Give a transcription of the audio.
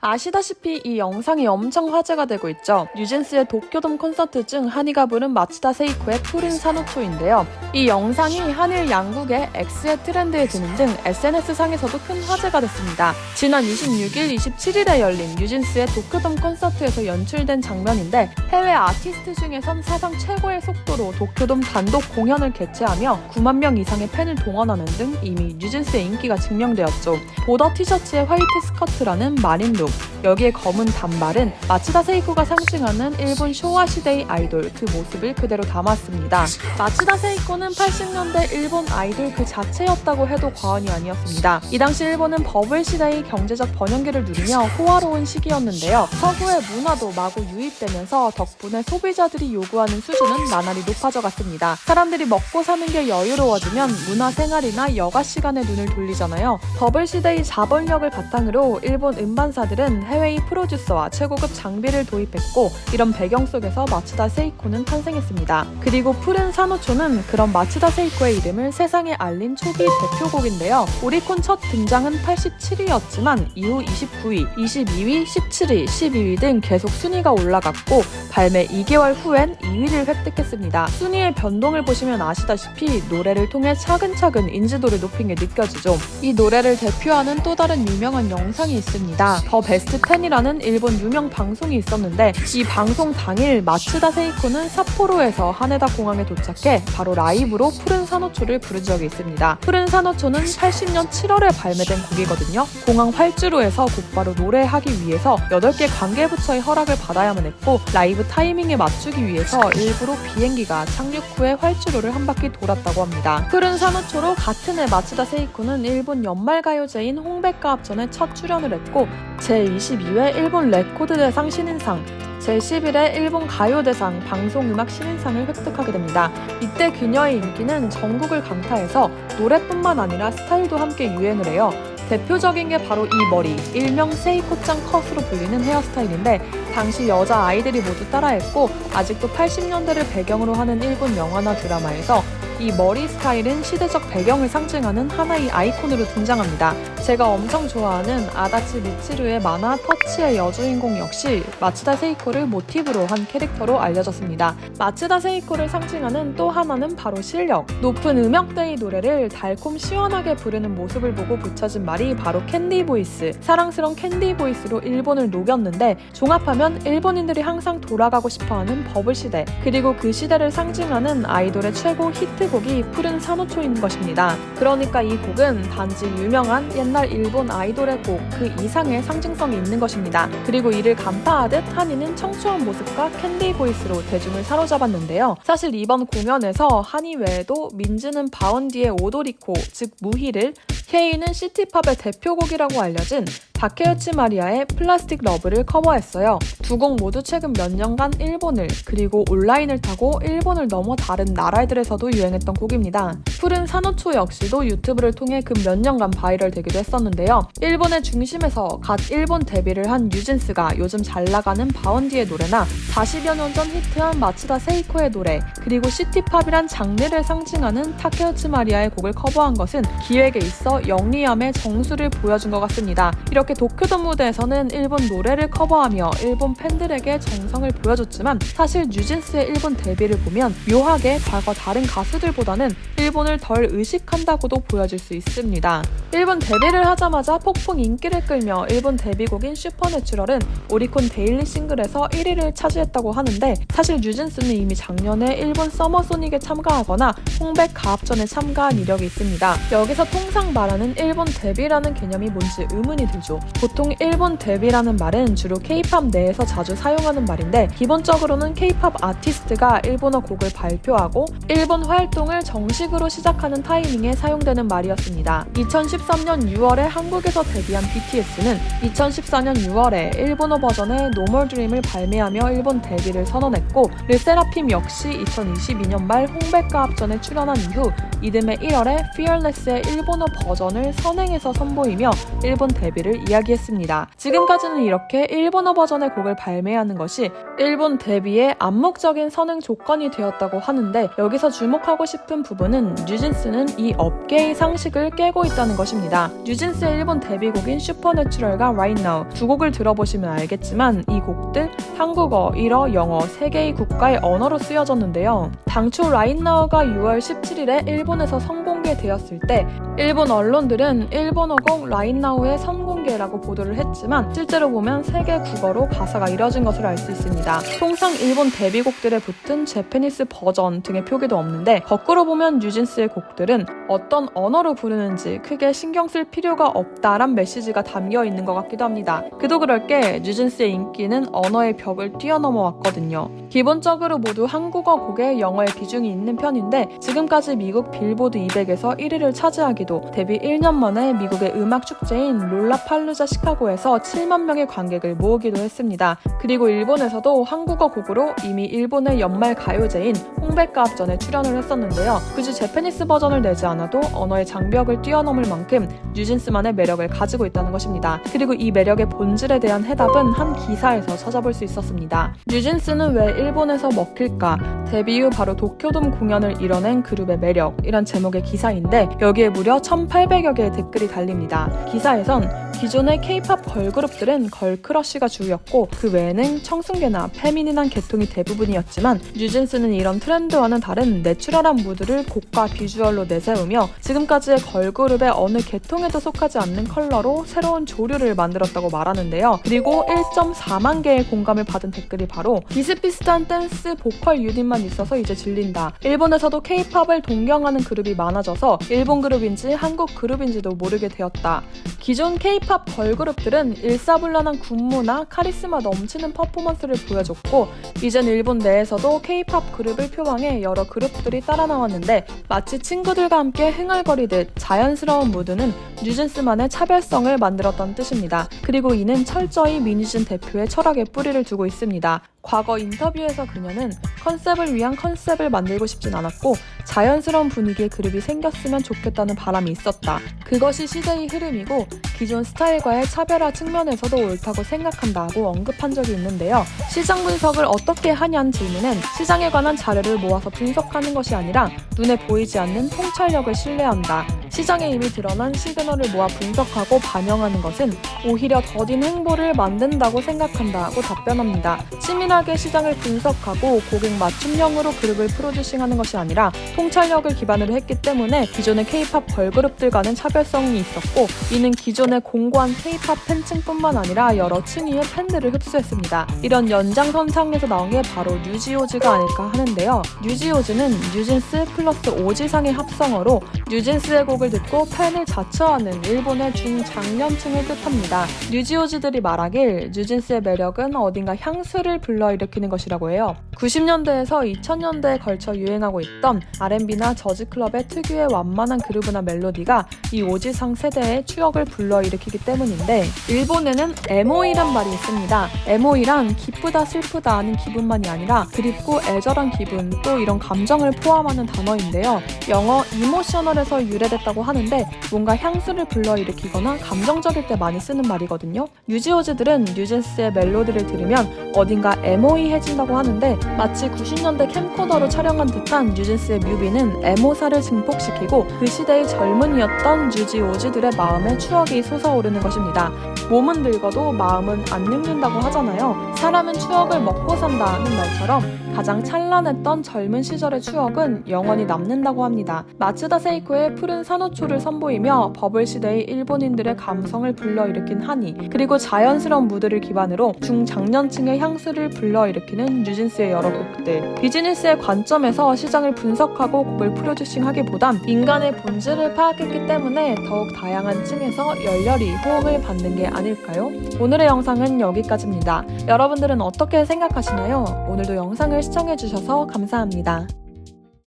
아시다시피 이 영상이 엄청 화제가 되고 있죠. 뉴진스의 도쿄돔 콘서트 중 한이가 부른 마츠다 세이코의 푸른 산호초인데요. 이 영상이 한일 양국의 X의 트렌드에 드는 등 SNS상에서도 큰 화제가 됐습니다. 지난 26일, 27일에 열린 뉴진스의 도쿄돔 콘서트에서 연출된 장면인데 해외 아티스트 중에선 사상 최고의 속도로 도쿄돔 단독 공연을 개최하며 9만 명 이상의 팬을 동원하는 등 이미 뉴진스의 인기가 증명되었죠. 보더 티셔츠에 화이트 스커트라는 마린 룩, 여기에 검은 단발은 마츠다 세이코가 상징하는 일본 쇼와 시대의 아이돌 그 모습을 그대로 담았습니다. 마츠다 세이코는 80년대 일본 아이돌 그 자체였다고 해도 과언이 아니었습니다. 이 당시 일본은 버블 시대의 경제적 번영기를 누리며 호화로운 시기였는데요. 서구의 문화도 마구 유입되면서 덕분에 소비자들이 요구하는 수준은 나날이 높아져 갔습니다. 사람들이 먹고 사는 게 여유로워지면 문화생활이나 여가 시간에 눈을 돌리잖아요. 버블 시대의 자본력을 바탕으로 일본 음반사들은 해외의 프로듀서와 최고급 장비를 도입했고 이런 배경 속에서 마츠다 세이코는 탄생했습니다. 그리고 푸른 산호초는 그런 마츠다 세이코의 이름을 세상에 알린 초기 대표곡인데요. 오리콘 첫 등장은 87위였지만 이후 29위, 22위, 17위, 12위 등 계속 순위가 올라갔고 발매 2개월 후엔 2위를 획득했습니다. 순위의 변동을 보시면 아시다시피 노래를 통해 차근차근 인지도를 높인 게 느껴지죠. 이 노래를 대표하는 또 다른 유명한 영상이 있습니다. 더 베스트 10이라는 일본 유명 방송이 있었는데 이 방송 당일 마츠다 세이코는 삿포로에서 하네다 공항에 도착해 바로 라이브로 푸른 산호초를 부른 적이 있습니다. 푸른 산호초는 80년 7월에 발매된 곡이거든요. 공항 활주로에서 곧바로 노래하기 위해서 8개 관계부처의 허락을 받아야만 했고 라이브 타이밍에 맞추기 위해서 일부러 비행기가 착륙 후에 활주로를 한 바퀴 돌았다고 합니다. 푸른 산호초로 같은 해 마츠다 세이코는 일본 연말가요제인 홍백가합전에 첫 출연을 했고 제22회 일본 레코드대상 신인상, 제11회 일본 가요대상 방송음악 신인상을 획득하게 됩니다. 이때 그녀의 인기는 전국을 강타해서 노래뿐만 아니라 스타일도 함께 유행을 해요. 대표적인 게 바로 이 머리, 일명 세이코짱 컷으로 불리는 헤어스타일인데 당시 여자 아이들이 모두 따라했고 아직도 80년대를 배경으로 하는 일본 영화나 드라마에서 이 머리 스타일은 시대적 배경을 상징하는 하나의 아이콘으로 등장합니다. 제가 엄청 좋아하는 아다치 미치루의 만화 터치의 여주인공 역시 마츠다 세이코를 모티브로 한 캐릭터로 알려졌습니다. 마츠다 세이코를 상징하는 또 하나는 바로 실력. 높은 음역대의 노래를 달콤 시원하게 부르는 모습을 보고 붙여진 말이 바로 캔디 보이스. 사랑스러운 캔디 보이스로 일본을 녹였는데 종합하면 일본인들이 항상 돌아가고 싶어하는 버블 시대, 그리고 그 시대를 상징하는 아이돌의 최고 히트 곡이 푸른 산호초인 것입니다. 그러니까 이 곡은 단지 유명한 옛날 일본 아이돌의 곡 그 이상의 상징성이 있는 것입니다. 그리고 이를 간파하듯 한이는 청초한 모습과 캔디 보이스로 대중을 사로잡았는데요. 사실 이번 공연에서 한이 외에도 민즈는 바운디의 오도리코, 즉 무희를, 헤이는 시티팝의 대표곡이라고 알려진 다케우치 마리아의 플라스틱 러브를 커버했어요. 두 곡 모두 최근 몇 년간 일본을 그리고 온라인을 타고 일본을 넘어 다른 나라들에서도 유행했던 곡입니다. 푸른 산호초 역시도 유튜브를 통해 그 몇 년간 바이럴 되기도 했었는데요. 일본의 중심에서 갓 일본 데뷔를 한 뉴진스가 요즘 잘 나가는 바운디의 노래나 40여 년 전 히트한 마츠다 세이코의 노래, 그리고 시티팝이란 장르를 상징하는 타케우치 마리아의 곡을 커버한 것은 기획에 있어 영리함의 정수를 보여준 것 같습니다. 이렇게 도쿄돔 무대에서는 일본 노래를 커버하며 일본 팬들에게 정성을 보여줬지만 사실 뉴진스의 일본 데뷔를 보면 묘하게 과거 다른 가수들보다는 일본을 덜 의식한다고도 보여질 수 있습니다. 일본 데뷔를 하자마자 폭풍 인기를 끌며 일본 데뷔곡인 슈퍼내추럴은 오리콘 데일리 싱글에서 1위를 차지했다고 하는데 사실 뉴진스는 이미 작년에 일본 서머소닉에 참가하거나 홍백 가합전에 참가한 이력이 있습니다. 여기서 통상 말하는 일본 데뷔라는 개념이 뭔지 의문이 들죠. 보통 일본 데뷔라는 말은 주로 K-팝 내에서 자주 사용하는 말인데 기본적으로는 K-팝 아티스트가 일본어 곡을 발표하고 일본 활동을 정식으로 시작하는 타이밍에 사용되는 말이었습니다. 2013년 6월에 한국에서 데뷔한 BTS는 2014년 6월에 일본어 버전의 No More Dream을 발매하며 일본 데뷔를 선언했고 르세라핌 역시 2022년 말 홍백가합전에 출연한 이후 이듬해 1월에 Fearless의 일본어 버전을 선행해서 선보이며 일본 데뷔를 이야기했습니다. 지금까지는 이렇게 일본어 버전의 곡을 발매하는 것이 일본 데뷔의 암묵적인 선행 조건이 되었다고 하는데, 여기서 주목하고 싶은 부분은 뉴진스는 이 업계의 상식을 깨고 있다는 것입니다. 뉴진스의 일본 데뷔곡인 슈퍼내추럴과 Right Now 두 곡을 들어보시면 알겠지만 이 곡들 한국어, 일어, 영어 3개의 국가의 언어로 쓰여졌는데요. 당초 Right Now가 6월 17일에 일본에서 선공개되었을 때 일본 언론들은 일본어곡 Right Now의 선공개라고 보도를 했지만 실제로 보면 3개 국어로 가사가 이뤄진 것을 알 수 있습니다. 통상 일본 데뷔곡들에 붙은 재패니스 버전 등의 표기도 없는데, 거꾸로 보면 뉴진스의 곡들은 어떤 언어로 부르는지 크게 신경 쓸 필요가 없다란 메시지가 담겨 있는 것 같기도 합니다. 그도 그럴 게 뉴진스의 인기는 언어의 벽을 뛰어넘어 왔거든요. 기본적으로 모두 한국어 곡에 영어의 비중이 있는 편인데, 지금까지 미국 빌보드 200에서 1위를 차지하기도 데뷔 1년 만에 미국의 음악 축제인 롤라팔루자 시카고에서 7만 명의 관객을 모으기도 했습니다. 그리고 일본에서도 한국어 곡으로 이미 일본의 연말 가요제인 홍백가합전에 출연을 했었는데요. 굳이 재패니스 버전을 내지 않아도 언어의 장벽을 뛰어넘을 만큼 뉴진스만의 매력을 가지고 있다는 것입니다. 그리고 이 매력의 본질에 대한 해답은 한 기사에서 찾아볼 수 있었습니다. 뉴진스는 왜 일본에서 먹힐까? 데뷔 후 바로 도쿄돔 공연을 이뤄낸 그룹의 매력이란 제목의 기사인데, 여기에 무려 1,800여 개의 댓글이 달립니다. 기사에선 기존의 K-팝 걸그룹들은 걸크러쉬가 주였고 그 외에는 청순계나 페미닌한 계통이 대부분이었지만, 뉴진스는 이런 트렌드와는 다른 내추럴한 무드를 곡과 비주얼로 내세우며 지금까지의 걸그룹의 어느 계통에도 속하지 않는 컬러로 새로운 조류를 만들었다고 말하는데요. 그리고 1.4만 개의 공감을 받은 댓글이 바로 비슷비슷한 댄스 보컬 유닛만 있어서 이제 질린다. 일본에서도 K-팝을 동경하는 그룹이 많아져서 일본 그룹인지 한국 그룹인지도 모르게 되었다. 기존 K-팝 걸그룹들은 일사불란한 군무나 카리스마 넘치는 퍼포먼스를 보여줬고, 이젠 일본 내에서도 K-팝 그룹을 표방해 여러 그룹들이 따라 나왔는데, 마치 친구들과 함께 흥얼거리듯 자연스러운 무드는 뉴진스만의 차별성을 만들었던 뜻입니다. 그리고 이는 철저히 민희준 대표의 철학에 뿌리를 두고 있습니다. 과거 인터뷰에서 그녀는 컨셉을 위한 컨셉을 만들고 싶진 않았고 자연스러운 분위기의 그룹이 생겼으면 좋겠다는 바람이 있었다. 그것이 시대의 흐름이고 기존 스타일과의 차별화 측면에서도 옳다고 생각한다고 언급한 적이 있는데요. 시장 분석을 어떻게 하냐는 질문엔 시장에 관한 자료를 모아서 분석하는 것이 아니라 눈에 보이지 않는 통찰력을 신뢰한다. 시장에 이미 드러난 시그널을 모아 분석하고 반영하는 것은 오히려 더딘 행보를 만든다고 생각한다고 답변합니다. 치밀하게 시장을 분석하고 고객 맞춤형으로 그룹을 프로듀싱하는 것이 아니라 통찰력을 기반으로 했기 때문에 기존의 K-팝 걸그룹들과는 차별성이 있었고, 이는 기존의 공고한 K-팝 팬층뿐만 아니라 여러 층위의 팬들을 흡수했습니다. 이런 연장선상에서 나온 게 바로 뉴지오즈가 아닐까 하는데요. 뉴지오즈는 뉴진스 플러스 오지상의 합성어로 뉴진스의 곡을 듣고 팬을 자처하는 일본의 중장년층을 뜻합니다. 뉴지오즈들이 말하길 뉴진스의 매력은 어딘가 향수를 불러일으키는 것이라고 해요. 90년대에서 2000년대에 걸쳐 유행하고 있던 R&B나 저즈클럽의 특유의 완만한 그루브나 멜로디가 이 오지상 세대의 추억을 불러일으키기 때문인데, 일본에는 에모이란 말이 있습니다. 에모이란 기쁘다 슬프다 하는 기분만이 아니라 그립고 애절한 기분, 또 이런 감정을 포함하는 단어인데요. 영어 이모셔널에서 유래됐다고 하는데 뭔가 향수를 불러일으키거나 감정적일 때 많이 쓰는 말이거든요. 뉴지오즈들은 뉴진스의 멜로디를 들으면 어딘가 에모이해진다고 하는데, 마치 90년대 캠코더로 촬영한 듯한 뉴진스의 뮤비는 에모사를 증폭시키고 그 시대의 젊은이였던 뉴지오즈들의 마음에 추억이 솟아오르는 것입니다. 몸은 늙어도 마음은 안 늙는다고 하잖아요. 사람은 추억을 먹고 산다는 말처럼 가장 찬란했던 젊은 시절의 추억은 영원히 남는다고 합니다. 마츠다 세이코의 푸른 산호초를 선보이며 버블 시대의 일본인들의 감성을 불러일으킨 하니, 그리고 자연스러운 무드를 기반으로 중장년층의 향수를 불러일으키는 뉴진스의 여러 곡들. 비즈니스의 관점에서 시장을 분석하고 곡을 프로듀싱하기보단 인간의 본질을 파악했기 때문에 더욱 다양한 층에서 열렬히 호응을 받는 게 아닐까요? 오늘의 영상은 여기까지입니다. 여러분들은 어떻게 생각하시나요? 오늘도 영상을 시청해주셔서 감사합니다.